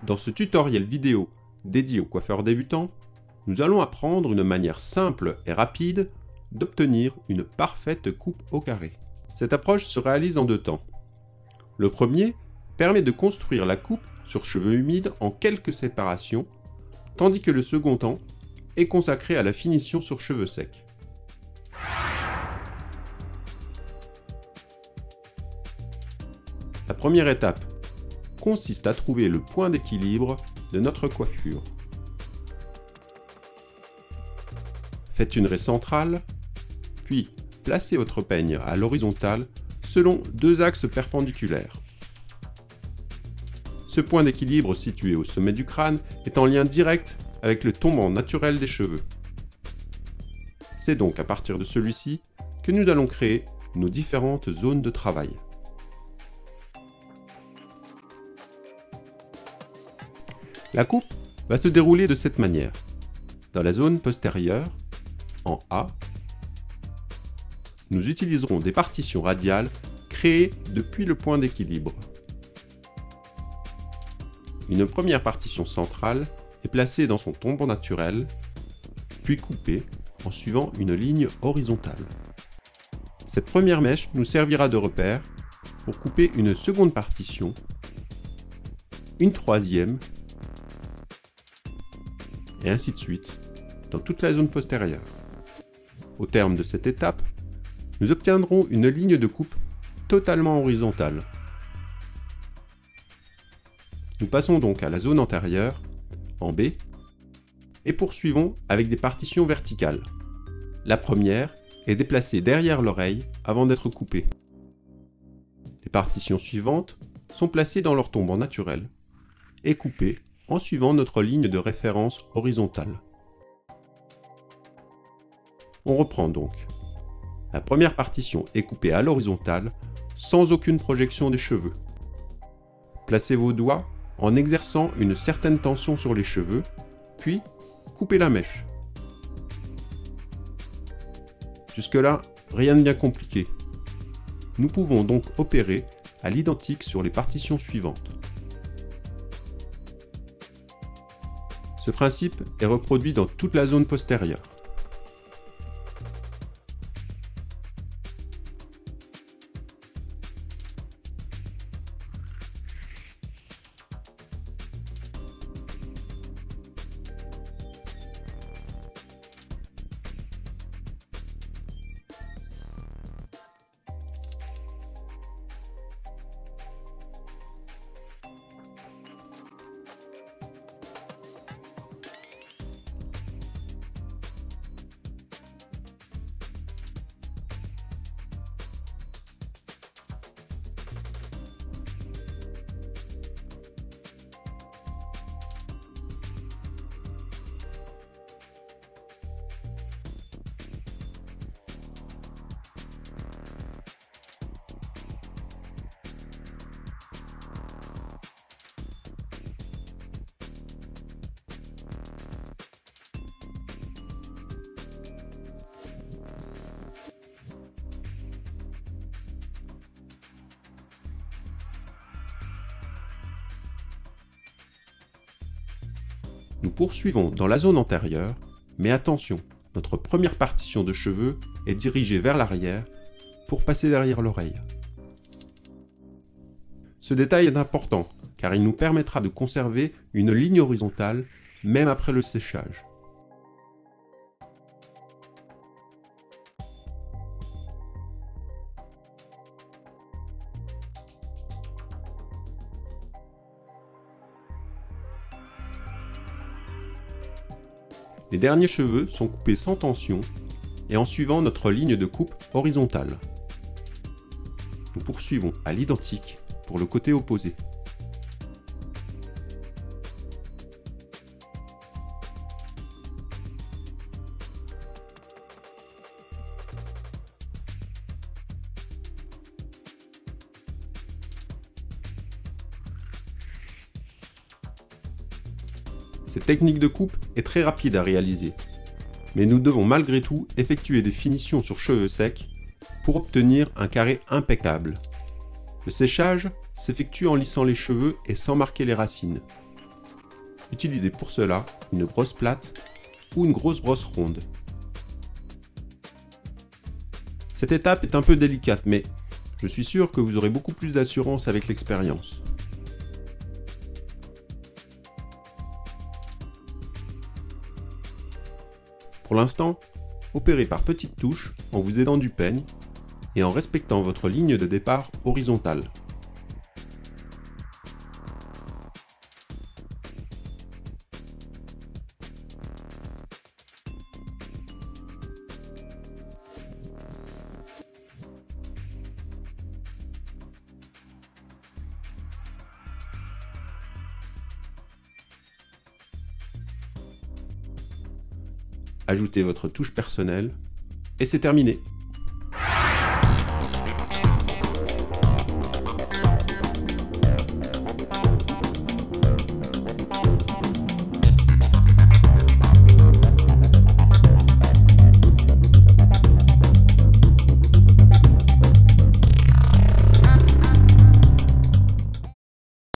Dans ce tutoriel vidéo dédié aux coiffeurs débutants, nous allons apprendre une manière simple et rapide d'obtenir une parfaite coupe au carré. Cette approche se réalise en deux temps. Le premier permet de construire la coupe sur cheveux humides en quelques séparations, tandis que le second temps est consacré à la finition sur cheveux secs. La première étape consiste à trouver le point d'équilibre de notre coiffure. Faites une raie centrale, puis placez votre peigne à l'horizontale selon deux axes perpendiculaires. Ce point d'équilibre situé au sommet du crâne est en lien direct avec le tombant naturel des cheveux. C'est donc à partir de celui-ci que nous allons créer nos différentes zones de travail. La coupe va se dérouler de cette manière. Dans la zone postérieure, en A, nous utiliserons des partitions radiales créées depuis le point d'équilibre. Une première partition centrale est placée dans son tombant naturel, puis coupée en suivant une ligne horizontale. Cette première mèche nous servira de repère pour couper une seconde partition, une troisième, et ainsi de suite, dans toute la zone postérieure. Au terme de cette étape, nous obtiendrons une ligne de coupe totalement horizontale. Nous passons donc à la zone antérieure, en B, et poursuivons avec des partitions verticales. La première est déplacée derrière l'oreille avant d'être coupée. Les partitions suivantes sont placées dans leur tombant naturel et coupées en suivant notre ligne de référence horizontale. On reprend donc. La première partition est coupée à l'horizontale, sans aucune projection des cheveux. Placez vos doigts en exerçant une certaine tension sur les cheveux, puis coupez la mèche. Jusque-là, rien de bien compliqué. Nous pouvons donc opérer à l'identique sur les partitions suivantes. Ce principe est reproduit dans toute la zone postérieure. Nous poursuivons dans la zone antérieure, mais attention, notre première partition de cheveux est dirigée vers l'arrière pour passer derrière l'oreille. Ce détail est important car il nous permettra de conserver une ligne horizontale même après le séchage. Les derniers cheveux sont coupés sans tension et en suivant notre ligne de coupe horizontale. Nous poursuivons à l'identique pour le côté opposé. Cette technique de coupe est très rapide à réaliser, mais nous devons malgré tout effectuer des finitions sur cheveux secs pour obtenir un carré impeccable. Le séchage s'effectue en lissant les cheveux et sans marquer les racines. Utilisez pour cela une brosse plate ou une grosse brosse ronde. Cette étape est un peu délicate, mais je suis sûr que vous aurez beaucoup plus d'assurance avec l'expérience. Pour l'instant, opérez par petites touches en vous aidant du peigne et en respectant votre ligne de départ horizontale. Ajoutez votre touche personnelle et c'est terminé.